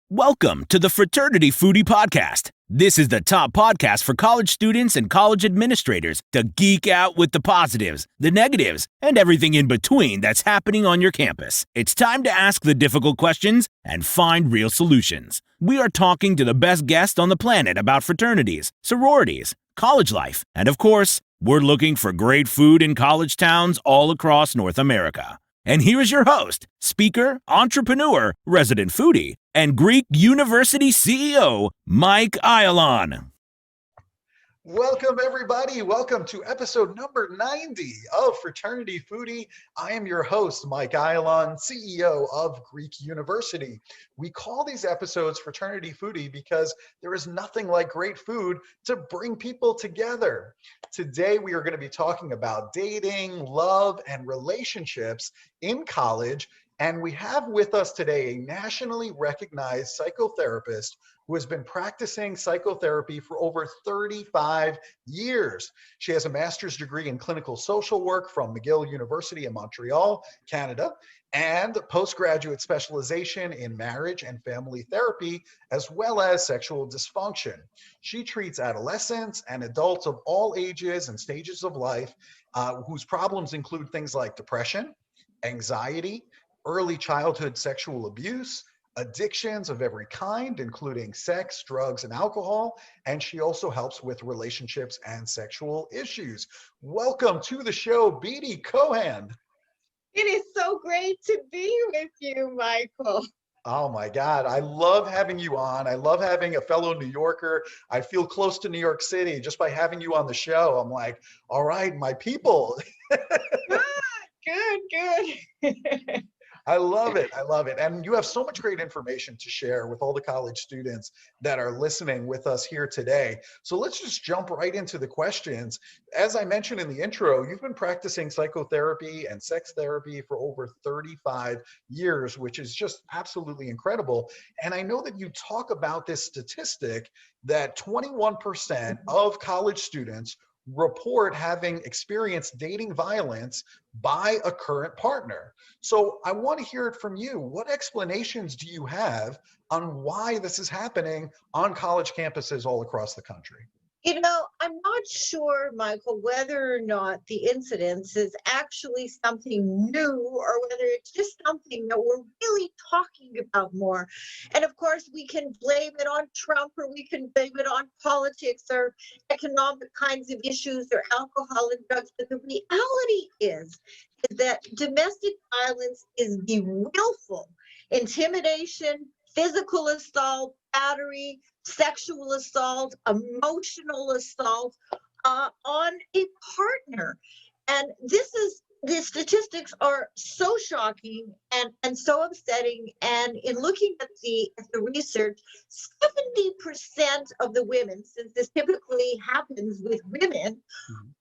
Welcome to the Fraternity Foodie podcast. This is the top podcast for college students and college administrators to geek out with the positives, the negatives, and everything in between that's happening on your campus. It's time to ask the difficult questions and find real solutions. We are talking to the best guest on the planet about fraternities, sororities, college life, and of course, we're looking for great food in college towns all across North America. And here is your host, speaker, entrepreneur, resident foodie, and Greek University CEO, Mike Ayalon. Welcome, everybody. Welcome to episode number 90 of Fraternity Foodie. I am your host, Mike Ayalon, CEO of Greek University. We call these episodes Fraternity Foodie because there is nothing like great food to bring people together. Today, we are going to be talking about dating, love, and relationships in college. And we have with us today a nationally recognized psychotherapist who has been practicing psychotherapy for over 35 years. She has a master's degree in clinical social work from McGill University in Montreal, Canada, and postgraduate specialization in marriage and family therapy, as well as sexual dysfunction. She treats adolescents and adults of all ages and stages of life whose problems include things like depression, anxiety, early childhood sexual abuse, addictions of every kind, including sex, drugs, and alcohol. And she also helps with relationships and sexual issues. Welcome to the show, Beatty Cohan. It is so great to be with you, Michael. Oh my God, I love having you on. I love having a fellow New Yorker. I feel close to New York City just by having you on the show. I'm like, all right, my people. Good. I love it. I love it. And you have so much great information to share with all the college students that are listening with us here today. So let's just jump right into the questions. As I mentioned in the intro, you've been practicing psychotherapy and sex therapy for over 35 years, which is just absolutely incredible. And I know that you talk about this statistic that 21% of college students report having experienced dating violence by a current partner. So I want to hear it from you. What explanations do you have on why this is happening on college campuses all across the country? You know, I'm not sure, Michael, whether or not the incidence is actually something new or whether it's just something that we're really talking about more. And of course, we can blame it on Trump or we can blame it on politics or economic kinds of issues or alcohol and drugs. But the reality is that domestic violence is the willful intimidation, physical assault, battery, sexual assault, emotional assault on a partner. And the statistics are so shocking and so upsetting. And in looking at the research, 70% of the women, since this typically happens with women,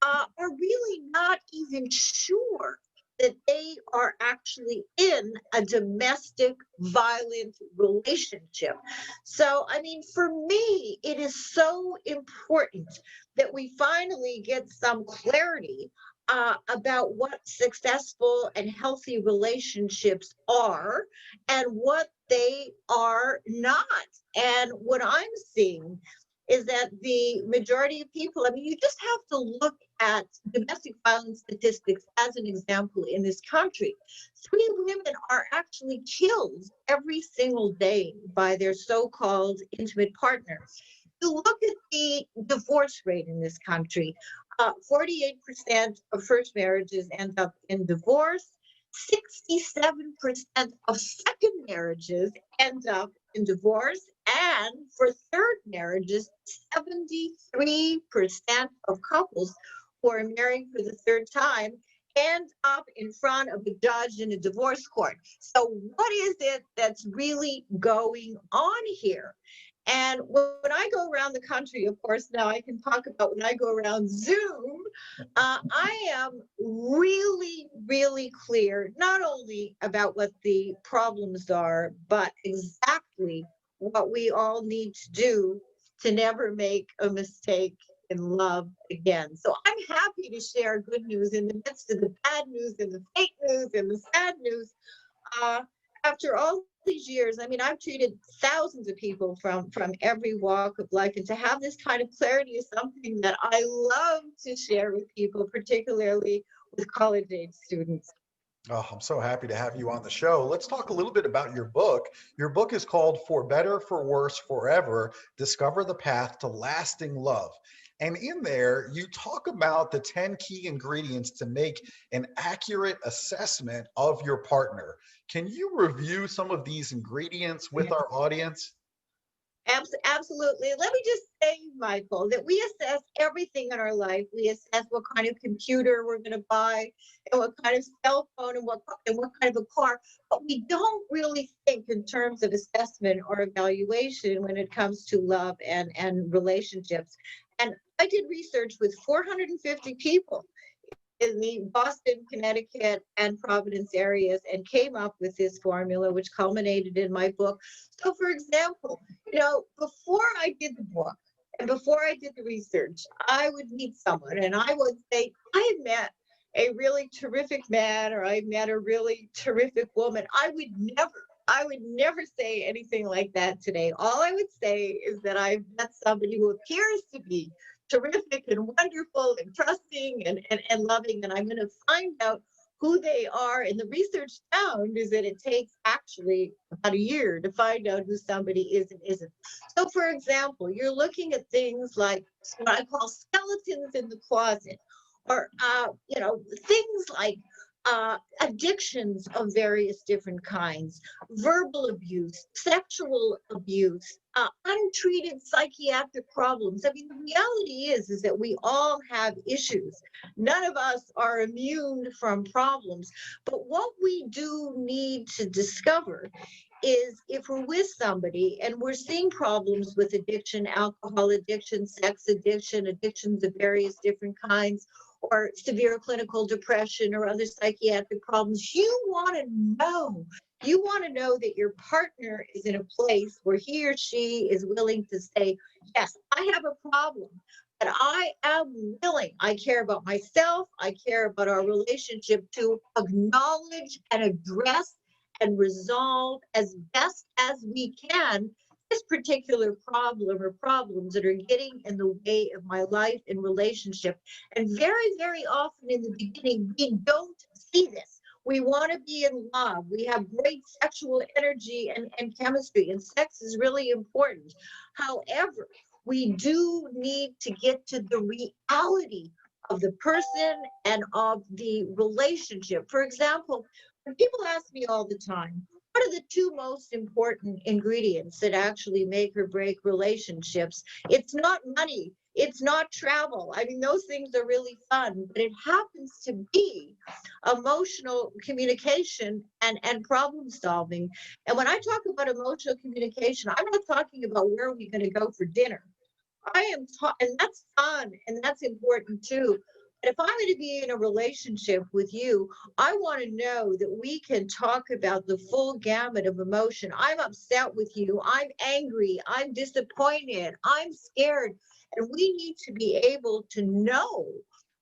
are really not even sure that they are actually in a domestic violent relationship. So, I mean, for me, it is so important that we finally get some clarity about what successful and healthy relationships are and what they are not. And what I'm seeing is that the majority of people, I mean, you just have to look at domestic violence statistics as an example in this country. 3 women are actually killed every single day by their so-called intimate partner. You look at the divorce rate in this country, 48% of first marriages end up in divorce. 67% of second marriages end up in divorce, and for third marriages, 73% of couples who are marrying for the third time end up in front of a judge in a divorce court. So what is it that's really going on here? And when I go around the country, of course, now I can talk about when I go around Zoom, I am really, really clear, not only about what the problems are, but exactly what we all need to do to never make a mistake in love again. So I'm happy to share good news in the midst of the bad news and the fake news and the sad news. Uh, After all these years, I mean, I've treated thousands of people from every walk of life, and to have this kind of clarity is something that I love to share with people, particularly with college age students. Oh, I'm so happy to have you on the show. Let's talk a little bit about your book. Your book is called For Better, For Worse, Forever: Discover the Path to Lasting Love. And in there, you talk about the 10 key ingredients to make an accurate assessment of your partner. Can you review some of these ingredients with our audience? Absolutely. Let me just say, Michael, that we assess everything in our life. We assess what kind of computer we're going to buy, and what kind of cell phone, and what kind of a car. But we don't really think in terms of assessment or evaluation when it comes to love and relationships. And I did research with 450 people in the Boston, Connecticut, and Providence areas, and came up with this formula, which culminated in my book. So, for example, before I did the book and before I did the research, I would meet someone and I would say, I met a really terrific man, or I met a really terrific woman. I would never say anything like that today. All I would say is that I've met somebody who appears to be terrific and wonderful and trusting and loving, and I'm going to find out who they are. And the research found is that it takes actually about a year to find out who somebody is and isn't. So, for example, you're looking at things like what I call skeletons in the closet, or things like addictions of various different kinds, verbal abuse, sexual abuse, untreated psychiatric problems. I mean, the reality is that we all have issues. None of us are immune from problems. But what we do need to discover is, if we're with somebody and we're seeing problems with addiction, alcohol addiction, sex addiction, addictions of various different kinds, or severe clinical depression or other psychiatric problems, you want to know. You want to know that your partner is in a place where he or she is willing to say, yes, I have a problem, but I am willing. I care about myself. I care about our relationship, to acknowledge and address and resolve as best as we can this particular problem or problems that are getting in the way of my life and relationship. And very, very often in the beginning, we don't see this. We want to be in love. We have great sexual energy and chemistry, and sex is really important. However, we do need to get to the reality of the person and of the relationship. For example, when people ask me all the time, what are the two most important ingredients that actually make or break relationships? It's not money. It's not travel. I mean, those things are really fun, but it happens to be emotional communication and problem solving. And when I talk about emotional communication, I'm not talking about where are we going to go for dinner. And that's fun and that's important too. But if I'm going to be in a relationship with you, I want to know that we can talk about the full gamut of emotion. I'm upset with you. I'm angry. I'm disappointed. I'm scared. And we need to be able to know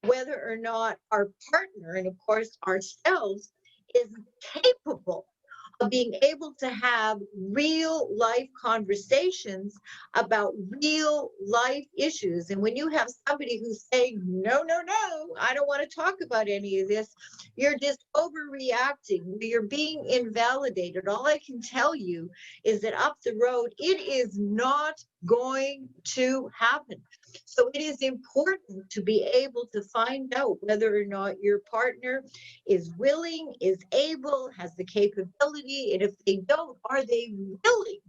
whether or not our partner, and of course ourselves, is capable of being able to have real life conversations about real life issues. And when you have somebody who's saying, no, no, no, I don't want to talk about any of this, you're just overreacting, you're being invalidated. All I can tell you is that up the road, it is not going to happen. So it is important to be able to find out whether or not your partner is willing, is able, has the capability, and if they don't, are they willing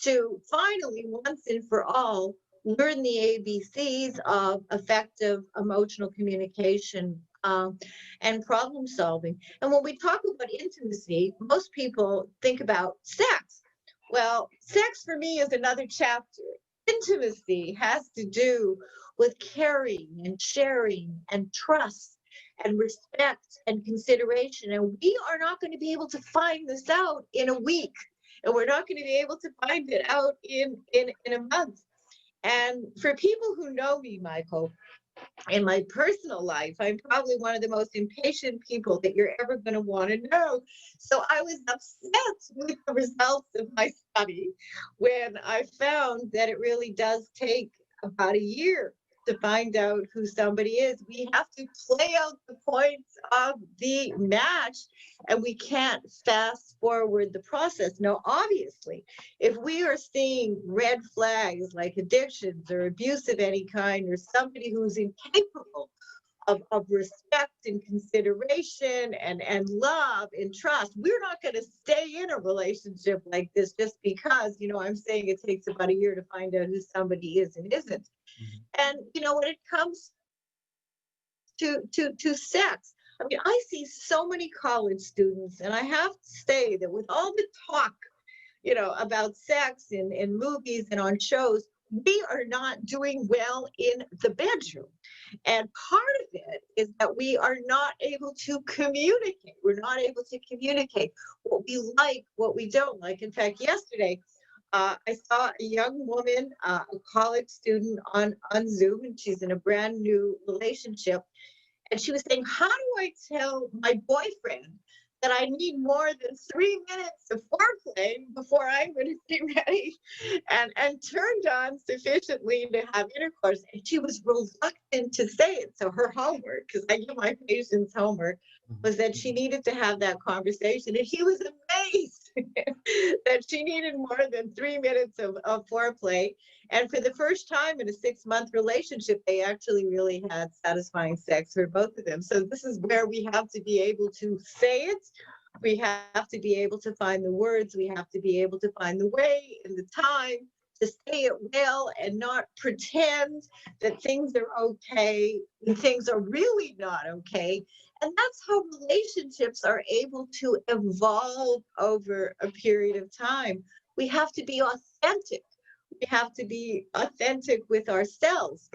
to finally, once and for all, learn the ABCs of effective emotional communication and problem solving. And when we talk about intimacy, most people think about sex. Well, sex for me is another chapter. Intimacy has to do with caring and sharing and trust and respect and consideration. And we are not going to be able to find this out in a week. And we're not going to be able to find it out in a month. And for people who know me, Michael, in my personal life, I'm probably one of the most impatient people that you're ever going to want to know. So I was upset with the results of my study when I found that it really does take about a year to find out who somebody is. We have to play out the points of the match, and we can't fast forward the process. Now, obviously, if we are seeing red flags like addictions or abuse of any kind, or somebody who's incapable of respect and consideration and love and trust, we're not going to stay in a relationship like this just because, I'm saying it takes about a year to find out who somebody is and isn't. And, when it comes to sex, I mean, I see so many college students, and I have to say that with all the talk, about sex in movies and on shows, we are not doing well in the bedroom. And part of it is that we are not able to communicate. We're not able to communicate what we like, what we don't like. In fact, yesterday, I saw a young woman, a college student on Zoom, and she's in a brand new relationship. And she was saying, how do I tell my boyfriend that I need more than 3 minutes of foreplay before I'm going to be ready and turned on sufficiently to have intercourse? And she was reluctant to say it. So her homework, because I give my patients homework, was that she needed to have that conversation. And he was amazed that she needed more than 3 minutes of foreplay. And for the first time in a 6-month relationship, they actually really had satisfying sex for both of them. So this is where we have to be able to say it. We have to be able to find the words. We have to be able to find the way and the time to say it well and not pretend that things are okay when things are really not okay. And that's how relationships are able to evolve over a period of time. We have to be authentic. We have to be authentic with ourselves.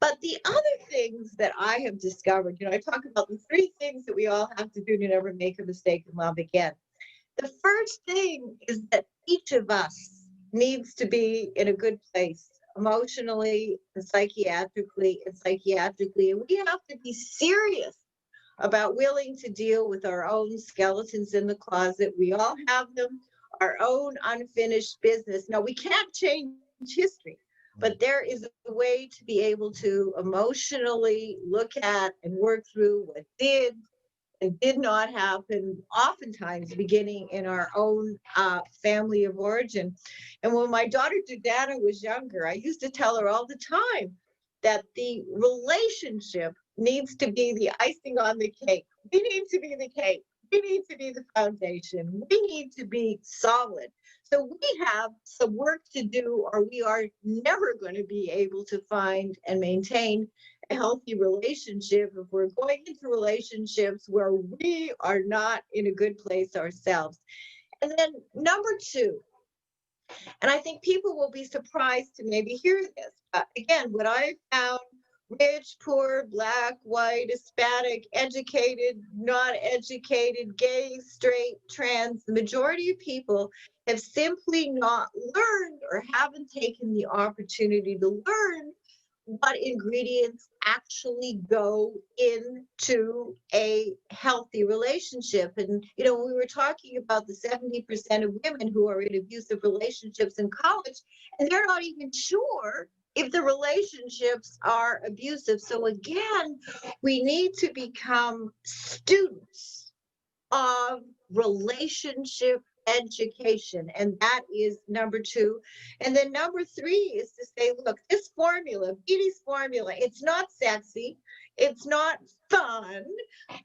But the other things that I have discovered, I talk about the 3 things that we all have to do to never make a mistake in love again. The first thing is that each of us needs to be in a good place emotionally and psychiatrically. And we have to be serious about willing to deal with our own skeletons in the closet. We all have them, our own unfinished business. Now, we can't change history, but there is a way to be able to emotionally look at and work through what did and did not happen, oftentimes beginning in our own family of origin. And when my daughter Jordana was younger, I used to tell her all the time that the relationship needs to be the icing on the cake. We need to be the cake. We need to be the foundation. We need to be solid. So we have some work to do, or we are never going to be able to find and maintain a healthy relationship if we're going into relationships where we are not in a good place ourselves. And then number 2, and I think people will be surprised to maybe hear this. Again, what I found, rich, poor, black, white, Hispanic, educated, not educated, gay, straight, trans, the majority of people have simply not learned or haven't taken the opportunity to learn what ingredients actually go into a healthy relationship. And, we were talking about the 70% of women who are in abusive relationships in college, and they're not even sure if the relationships are abusive. So again, we need to become students of relationship education. And that is number 2. And then number 3 is to say, look, this formula, Beatty's formula, it's not sexy, it's not fun,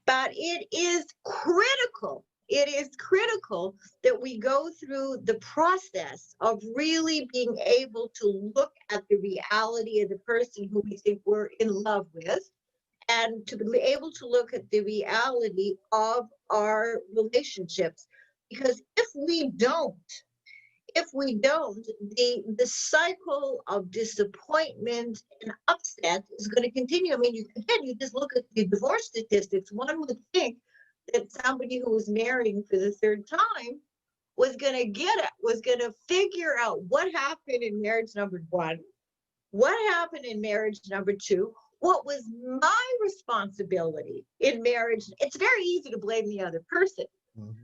but it is critical. It is critical that we go through the process of really being able to look at the reality of the person who we think we're in love with, and to be able to look at the reality of our relationships. Because if we don't, the cycle of disappointment and upset is going to continue. I mean, you just look at the divorce statistics. One would think that somebody who was marrying for the 3rd time was going to figure out what happened in marriage number 1, What happened in marriage number 2? What was my responsibility in marriage? It's very easy to blame the other person,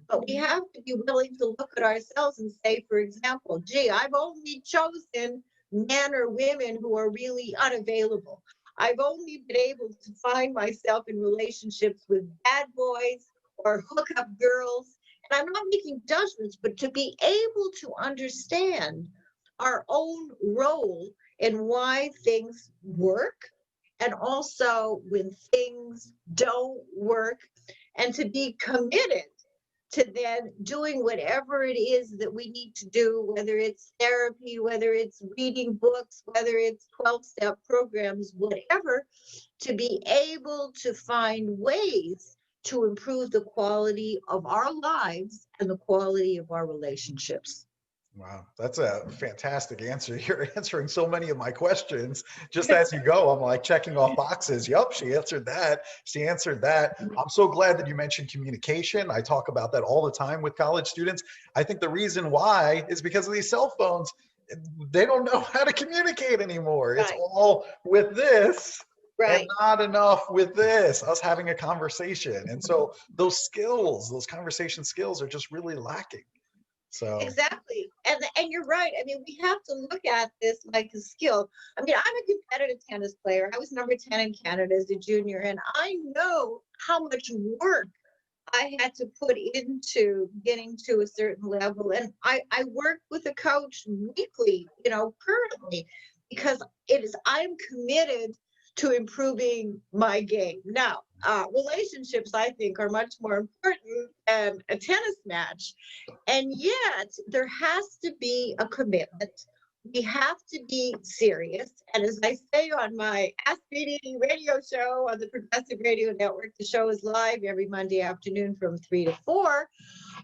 but we have to be willing to look at ourselves and say, for example, gee, I've only chosen men or women who are really unavailable. I've only been able to find myself in relationships with bad boys or hookup girls. And I'm not making judgments, but to be able to understand our own role in why things work, and also when things don't work, and to be committed to then doing whatever it is that we need to do, whether it's therapy, whether it's reading books, whether it's 12-step programs, whatever, to be able to find ways to improve the quality of our lives and the quality of our relationships. Wow, that's a fantastic answer. You're answering so many of my questions just as you go. I'm like checking off boxes. Yep, she answered that. She answered that. I'm so glad that you mentioned communication. I talk about that all the time with college students. I think the reason why is because of these cell phones. They don't know how to communicate anymore. It's Right. all with this and Right. not enough with this, us having a conversation. And so those skills, those conversation skills are just really lacking. So Exactly. And you're right. I mean, we have to look at this like a skill. I mean, I'm a competitive tennis player. I was number 10 in Canada as a junior, and I know how much work I had to put into getting to a certain level. And I work with a coach weekly, currently, because I'm committed to improving my game. Now, relationships, I think, are much more important than a tennis match. And yet, there has to be a commitment. We have to be serious. And as I say on my Ask Beatty radio show on the Progressive Radio Network, the show is live every Monday afternoon from 3 to 4.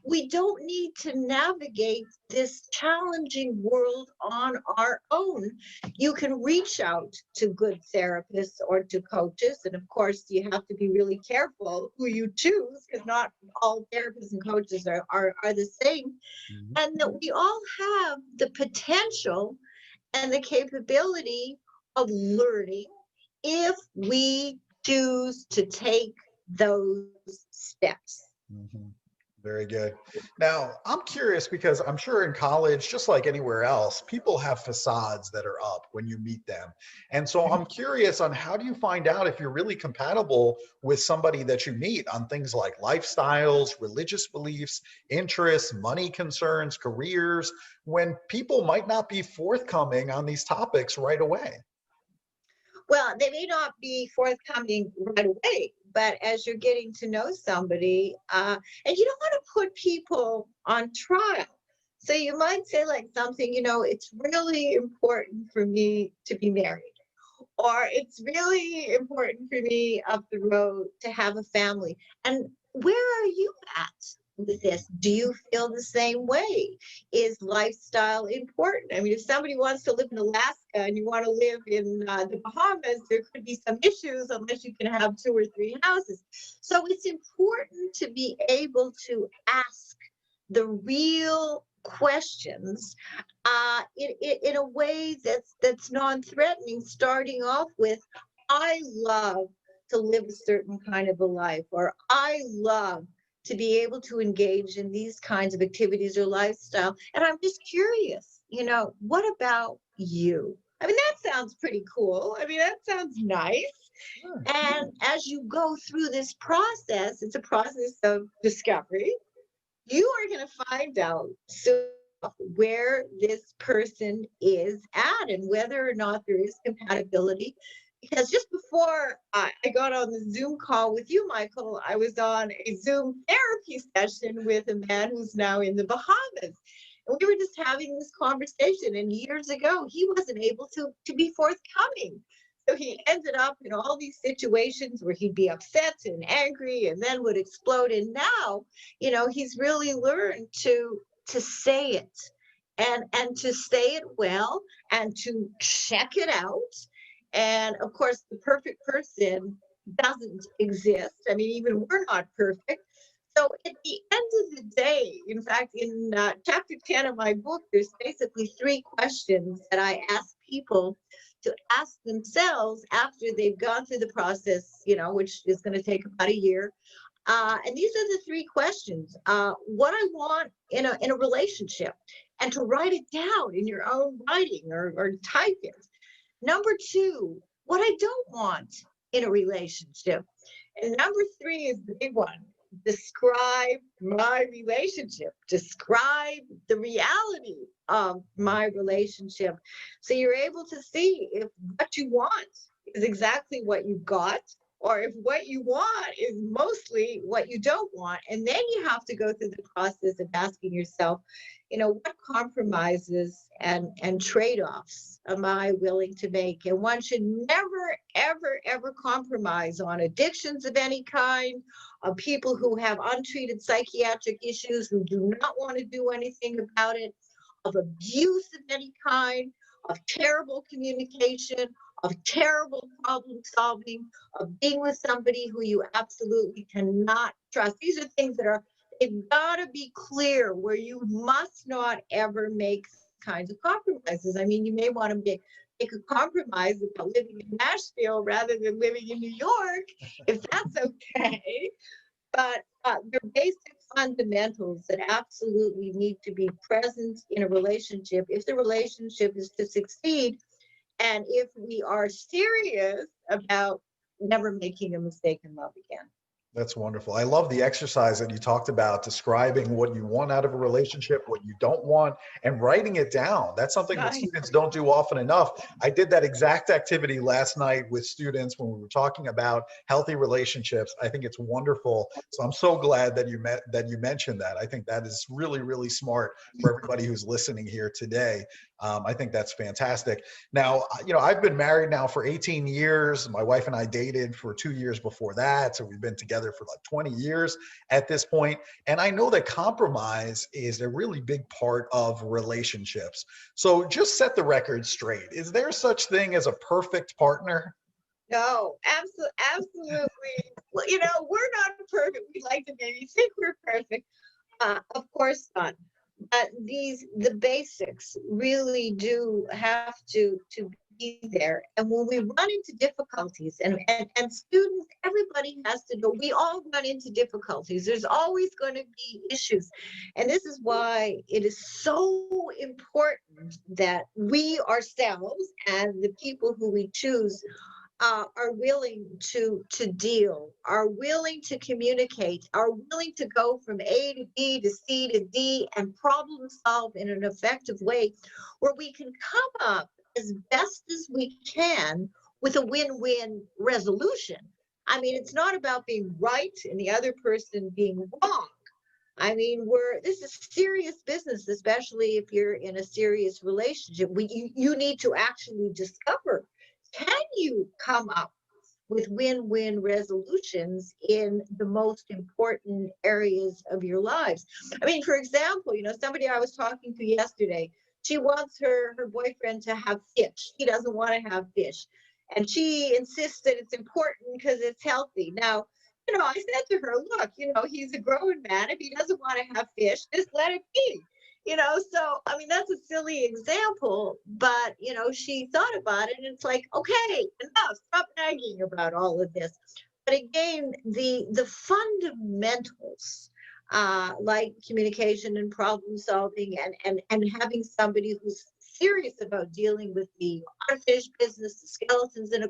We don't need to navigate this challenging world on our own. You can reach out to good therapists or to coaches. And of course, you have to be really careful who you choose, because not all therapists and coaches are the same. And that we all have the potential and the capability of learning if we choose to take those steps. mhm. Very good. Now, I'm curious because I'm sure in college, just like anywhere else, people have facades that are up when you meet them. And so I'm curious on how do you find out if you're really compatible with somebody that you meet on things like lifestyles, religious beliefs, interests, money concerns, careers, when people might not be forthcoming on these topics right away? Well, they may not be forthcoming right away, but as you're getting to know somebody, and you don't want to put people on trial. So you might say like something, it's really important for me to be married, or it's really important for me up the road to have a family. And where are you at with this? Do you feel the same way? Is lifestyle important? I mean, if somebody wants to live in Alaska and you want to live in the Bahamas, there could be some issues unless you can have 2 or 3 houses. So it's important to be able to ask the real questions in a way that's non-threatening, starting off with, I love to live a certain kind of a life, or I love to be able to engage in these kinds of activities or lifestyle. And I'm just curious, what about you? I mean, that sounds pretty cool. I mean, that sounds nice. Sure. And as you go through this process, it's a process of discovery. You are going to find out soon where this person is at and whether or not there is compatibility. Because just before I got on the Zoom call with you, Michael, I was on a Zoom therapy session with a man who's now in the Bahamas. And we were just having this conversation. And years ago, he wasn't able to be forthcoming. So he ended up in all these situations where he'd be upset and angry and then would explode. And now, he's really learned to say it and to say it well and to check it out. And of course, the perfect person doesn't exist. I mean, even we're not perfect. So at the end of the day, in fact, in chapter 10 of my book, there's basically 3 questions that I ask people to ask themselves after they've gone through the process, which is going to take about a year. And these are the three questions. What I want in a relationship, and to write it down in your own writing or type it. Number two, what I don't want in a relationship. And number three is the big one. Describe my relationship. Describe the reality of my relationship. So you're able to see if what you want is exactly what you got, or if what you want is mostly what you don't want. And then you have to go through the process of asking yourself, what compromises and trade-offs am I willing to make? And one should never, ever, ever compromise on addictions of any kind, of people who have untreated psychiatric issues, who do not want to do anything about it, of abuse of any kind, of terrible communication, of terrible problem solving, of being with somebody who you absolutely cannot trust. These are things that they've got to be clear, where you must not ever make kinds of compromises. I mean, you may want to make a compromise about living in Nashville rather than living in New York, if that's okay. But they're basic fundamentals that absolutely need to be present in a relationship if the relationship is to succeed, and if we are serious about never making a mistake in love again. That's wonderful. I love the exercise that you talked about, describing what you want out of a relationship, what you don't want, and writing it down. That's something that students don't do often enough. I did that exact activity last night with students when we were talking about healthy relationships. I think it's wonderful. So I'm so glad that you mentioned that. I think that is really, really smart for everybody who's listening here today. I think that's fantastic. Now, I've been married now for 18 years. My wife and I dated for 2 years before that. So we've been together for like 20 years at this point. And I know that compromise is a really big part of relationships. So just set the record straight. Is there such thing as a perfect partner? No, absolutely. Well, we're not perfect. We like to maybe think we're perfect. Of course not. But the basics really do have to be there. And when we run into difficulties, and students, everybody has to know, we all run into difficulties. There's always going to be issues. And this is why it is so important that we ourselves and the people who we choose are willing to deal, are willing to communicate, are willing to go from A to B to C to D and problem solve in an effective way, where we can come up as best as we can with a win-win resolution. I mean, it's not about being right and the other person being wrong. I mean, this is serious business, especially if you're in a serious relationship. You need to actually discover, can you come up with win-win resolutions in the most important areas of your lives? I mean, for example, somebody I was talking to yesterday, she wants her boyfriend to have fish. He doesn't want to have fish. And she insists that it's important because it's healthy. Now, I said to her, look, he's a grown man. If he doesn't want to have fish, just let it be. So, I mean, that's a silly example, but, she thought about it and it's like, okay, enough, stop nagging about all of this. But again, the fundamentals, like communication and problem solving and having somebody who's serious about dealing with the unfinished business, the skeletons in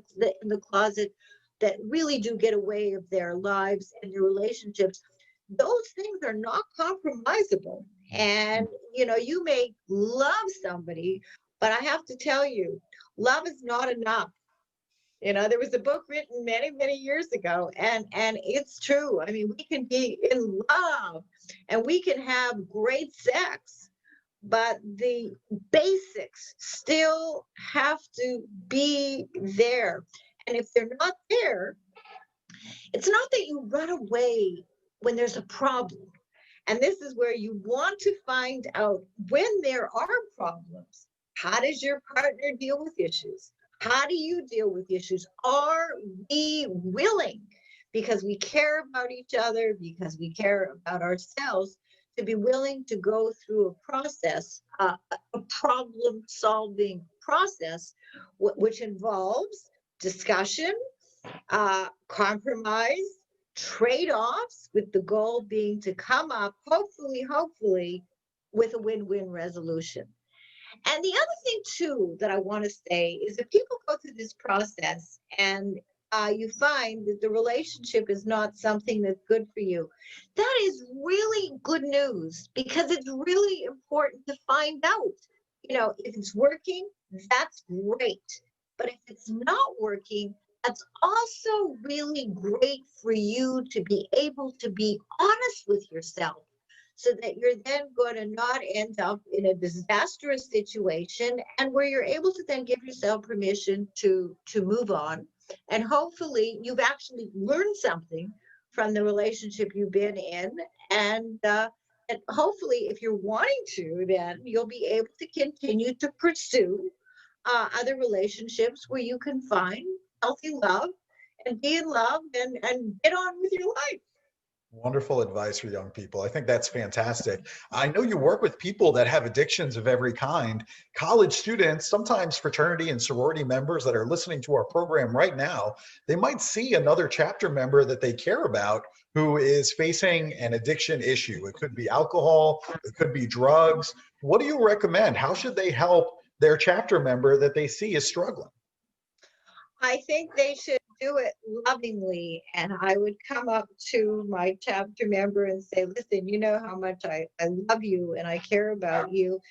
the closet that really do get away of their lives and their relationships, those things are not compromisable. And, you may love somebody, but I have to tell you, love is not enough. There was a book written many, many years ago, and it's true. I mean, we can be in love and we can have great sex, but the basics still have to be there. And if they're not there, it's not that you run away when there's a problem. And this is where you want to find out, when there are problems, how does your partner deal with issues? How do you deal with issues? Are we willing, because we care about each other, because we care about ourselves, to be willing to go through a process, a problem-solving process, which involves discussion, compromise, trade-offs, with the goal being to come up, hopefully, with a win-win resolution. And the other thing too that I want to say is if people go through this process and you find that the relationship is not something that's good for you, that is really good news, because it's really important to find out. If it's working, that's great. But if it's not working, that's also really great for you to be able to be honest with yourself, so that you're then going to not end up in a disastrous situation, and where you're able to then give yourself permission to move on. And hopefully you've actually learned something from the relationship you've been in. And hopefully, if you're wanting to, then you'll be able to continue to pursue other relationships where you can find healthy love and be in love and get on with your life. Wonderful advice for young people. I think that's fantastic. I know you work with people that have addictions of every kind, college students, sometimes fraternity and sorority members that are listening to our program right now. They might see another chapter member that they care about who is facing an addiction issue. It could be alcohol, it could be drugs. What do you recommend? How should they help their chapter member that they see is struggling? I think they should do it lovingly. And I would come up to my chapter member and say, listen, you know how much I love you and I care about you.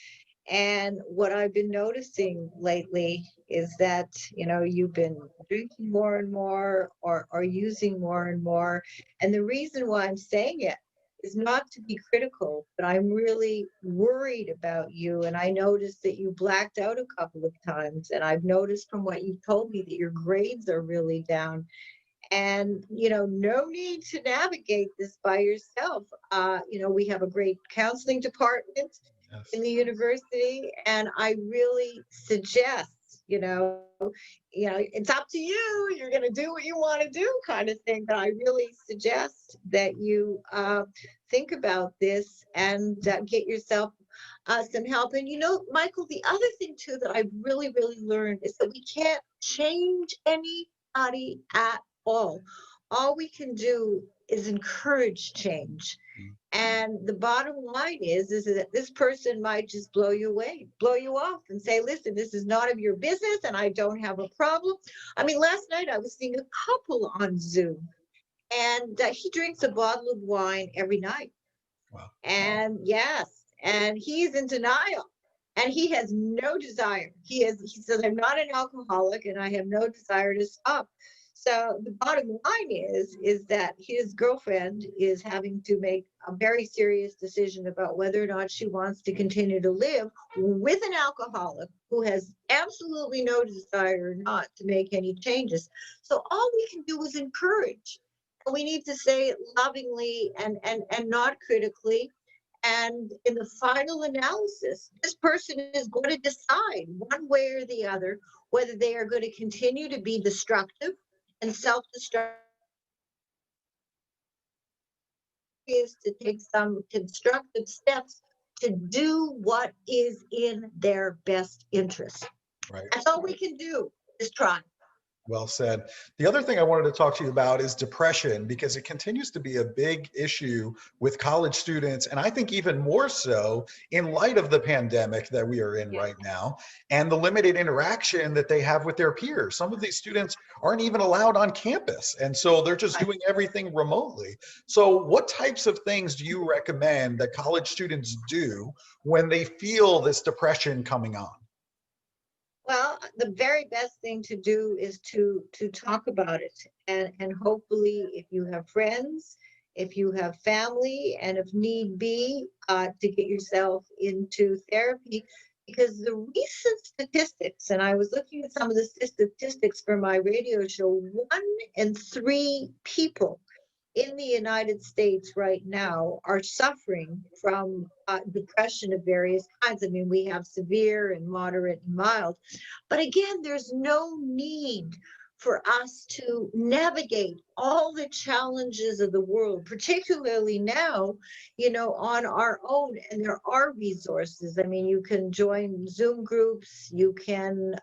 And what I've been noticing lately is that, you've been drinking more and more, or using more and more. And the reason why I'm saying it is not to be critical, but I'm really worried about you. And I noticed that you blacked out a couple of times. And I've noticed from what you told me that your grades are really down. And, no need to navigate this by yourself. We have a great counseling department Yes. in the university, and I really suggest, it's up to you. You're going to do what you want to do, kind of thing. But I really suggest that you think about this and get yourself some help. And Michael, the other thing too that I've really learned is that we can't change anybody at all. All we can do is encourage change. And the bottom line is that this person might just blow you away, blow you off, and say, listen, this is none of your business and I don't have a problem. I mean, last night I was seeing a couple on Zoom, and he drinks a bottle of wine every night. Wow. And yes, and he's in denial. And he has no desire. He says, I'm not an alcoholic and I have no desire to stop. So the bottom line is that his girlfriend is having to make a very serious decision about whether or not she wants to continue to live with an alcoholic who has absolutely no desire not to make any changes. So all we can do is encourage. And we need to say it lovingly and not critically. And in the final analysis, this person is going to decide one way or the other whether they are going to continue to be destructive and self-destructive, is to take some constructive steps to do what is in their best interest. Right. That's all we can do is try. Well said. The other thing I wanted to talk to you about is depression, because it continues to be a big issue with college students. And I think even more so in light of the pandemic that we are in right now and the limited interaction that they have with their peers. Some of these students aren't even allowed on campus. And so they're just doing everything remotely. So what types of things do you recommend that college students do when they feel this depression coming on? Well, the very best thing to do is to talk about it, and hopefully, if you have friends, if you have family, and if need be, to get yourself into therapy, because the recent statistics, and I was looking at some of the statistics for my radio show, 1 in 3 people in the United States right now are suffering from depression of various kinds. I mean, we have severe and moderate and mild, but again, there's no need for us to navigate all the challenges of the world, particularly now, on our own. And there are resources. I mean, you can join Zoom groups, you can,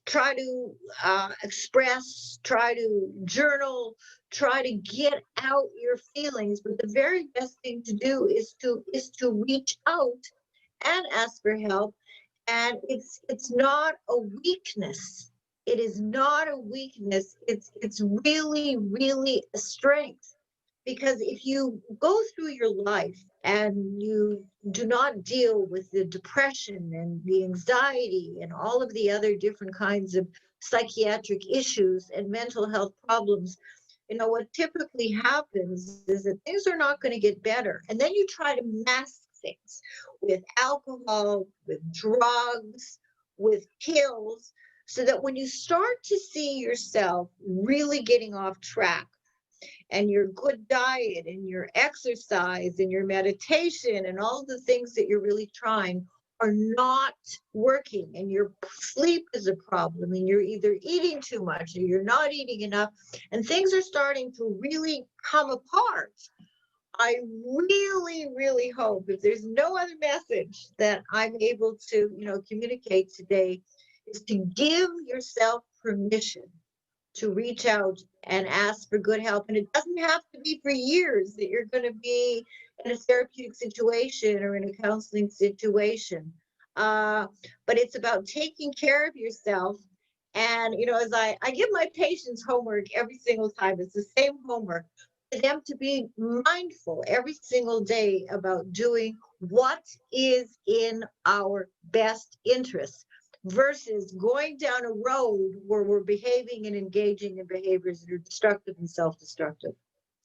try to express, try to journal, try to get out your feelings. But the very best thing to do is to reach out and ask for help. And it's not a weakness. It is not a weakness. It's really, really a strength. Because if you go through your life and you do not deal with the depression and the anxiety and all of the other different kinds of psychiatric issues and mental health problems, what typically happens is that things are not going to get better. And then you try to mask things with alcohol, with drugs, with pills, so that when you start to see yourself really getting off track, and your good diet and your exercise and your meditation and all the things that you're really trying are not working, and your sleep is a problem, and you're either eating too much or you're not eating enough, and things are starting to really come apart, I really, really hope, if there's no other message that I'm able to, communicate today, is to give yourself permission to reach out and ask for good help. And it doesn't have to be for years that you're going to be in a therapeutic situation or in a counseling situation. But it's about taking care of yourself. And, as I give my patients homework every single time, it's the same homework, for them to be mindful every single day about doing what is in our best interest, versus going down a road where we're behaving and engaging in behaviors that are destructive and self-destructive.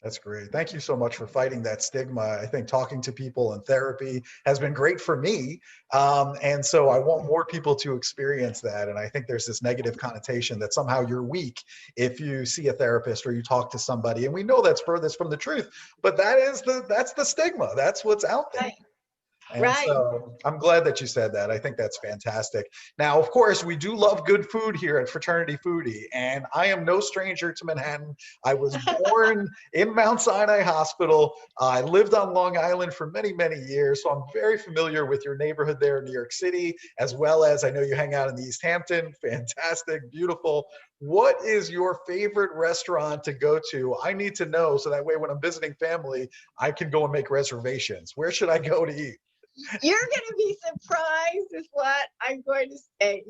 That's great. Thank you so much for fighting that stigma. I think talking to people in therapy has been great for me. And so I want more people to experience that. And I think there's this negative connotation that somehow you're weak if you see a therapist or you talk to somebody. And we know that's furthest from the truth, but that's the stigma. That's what's out there. Right. And Right. so I'm glad that you said that. I think that's fantastic. Now, of course, we do love good food here at Fraternity Foodie, and I am no stranger to Manhattan. I was born in Mount Sinai Hospital. I lived on Long Island for many, many years, so I'm very familiar with your neighborhood there in New York City, as well as I know you hang out in the East Hampton. Fantastic, beautiful. What is your favorite restaurant to go to? I need to know so that way when I'm visiting family, I can go and make reservations. Where should I go to eat? You're going to be surprised with what I'm going to say.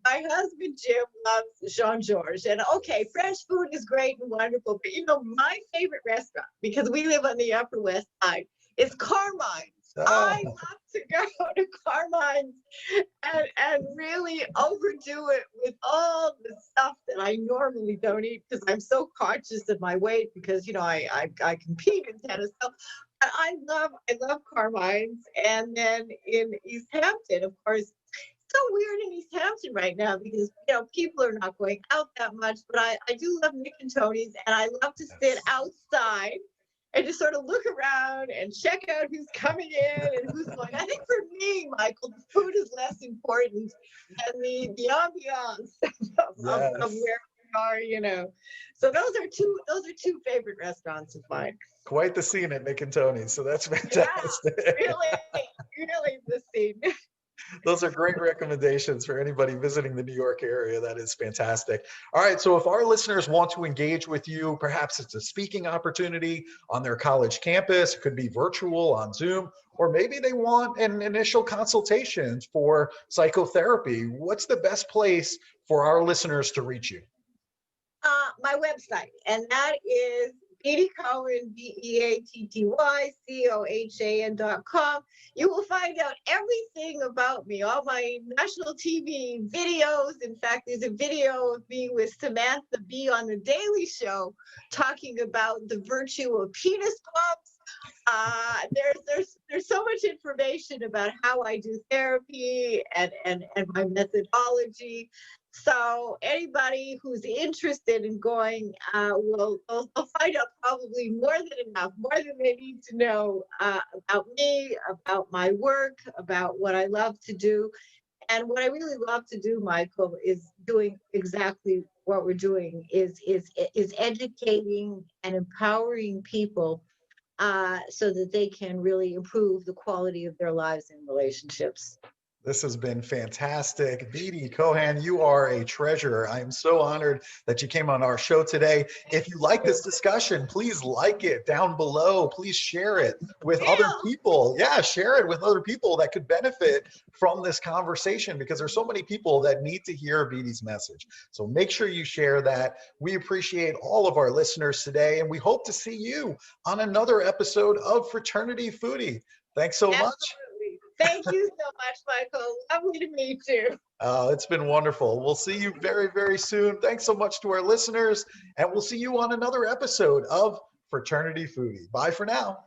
My husband, Jim, loves Jean-Georges. And okay, fresh food is great and wonderful. But, my favorite restaurant, because we live on the Upper West Side, is Carmine's. I love to go to Carmine's and really overdo it with all the stuff that I normally don't eat, because I'm so conscious of my weight, because, I compete in tennis. So I love Carmine's. And then in East Hampton, of course, it's so weird in East Hampton right now, because people are not going out that much, but I do love Nick and Tony's, and I love to sit outside and just sort of look around and check out who's coming in and who's going. I think for me, Michael, the food is less important than the ambiance of where we are, So those are two favorite restaurants of mine. Quite the scene at Nick and Tony's, so that's fantastic. Yeah, really the scene. Those are great recommendations for anybody visiting the New York area. That is fantastic. All right, so if our listeners want to engage with you, perhaps it's a speaking opportunity on their college campus, it could be virtual on Zoom, or maybe they want an initial consultation for psychotherapy. What's the best place for our listeners to reach you? My website, and that is Beatty Cohan, BeattyCohan.com. You will find out everything about me, all my national TV videos. In fact, there's a video of me with Samantha Bee on The Daily Show talking about the virtue of penis pumps. There's so much information about how I do therapy and my methodology. So anybody who's interested in going will find out probably more than they need to know about me, about my work, about what I love to do. And what I really love to do, Michael, is doing exactly what we're doing, is educating and empowering people so that they can really improve the quality of their lives and relationships. This has been fantastic. Beatty Cohan, you are a treasure. I am so honored that you came on our show today. If you like this discussion, please like it down below. Please share it with other people. Yeah, share it with other people that could benefit from this conversation, because there's so many people that need to hear Beatty's message. So make sure you share that. We appreciate all of our listeners today, and we hope to see you on another episode of Fraternity Foodie. Thanks so much. Thank you so much, Michael. Lovely to meet you. It's been wonderful. We'll see you very, very soon. Thanks so much to our listeners, and we'll see you on another episode of Fraternity Foodie. Bye for now.